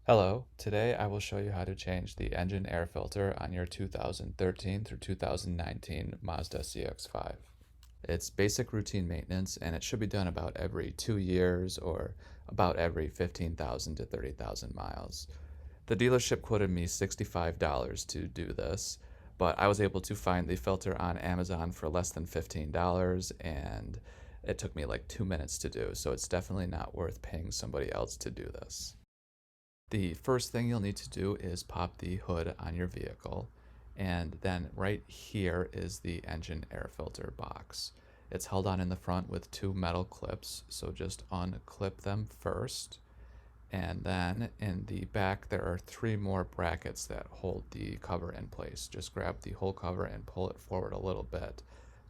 Hello, today I will show you how to change the engine air filter on your 2013 through 2019 Mazda CX-5. It's basic routine maintenance and it should be done about every 2 years or about every 15,000 to 30,000 miles. The dealership quoted me $65 to do this, but I was able to find the filter on Amazon for less than $15 and it took me like 2 minutes to do, so it's definitely not worth paying somebody else to do this. The first thing you'll need to do is pop the hood on your vehicle, and then right here is the engine air filter box. It's held on in the front with two metal clips, so just unclip them first. And then in the back there are three more brackets that hold the cover in place. Just grab the whole cover and pull it forward a little bit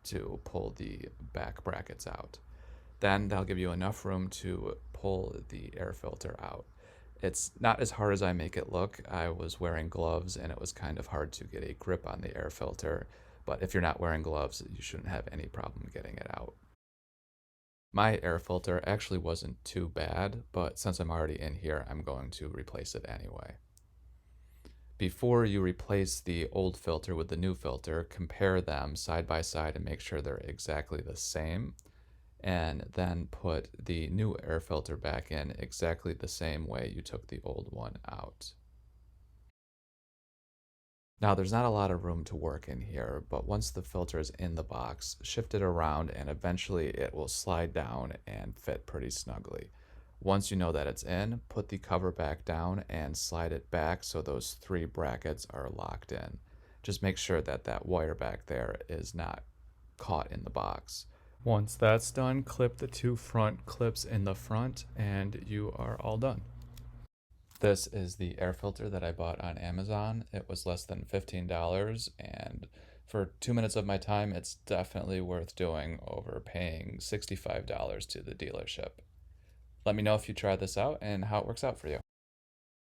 to pull the back brackets out. Then that'll give you enough room to pull the air filter out. It's not as hard as I make it look. I was wearing gloves and it was kind of hard to get a grip on the air filter, but if you're not wearing gloves, you shouldn't have any problem getting it out. My air filter actually wasn't too bad, but since I'm already in here, I'm going to replace it anyway. Before you replace the old filter with the new filter, compare them side by side and make sure they're exactly the same, and then put the new air filter back in exactly the same way you took the old one out. Now there's not a lot of room to work in here, but once the filter is in the box, shift it around and eventually it will slide down and fit pretty snugly. Once you know that it's in, put the cover back down and slide it back so those three brackets are locked in. Just make sure that that wire back there is not caught in the box. Once that's done, clip the two front clips in the front and you are all done. This is the air filter that I bought on Amazon. It was less than $15, and for 2 minutes of my time, it's definitely worth doing over paying $65 to the dealership. Let me know if you try this out and how it works out for you.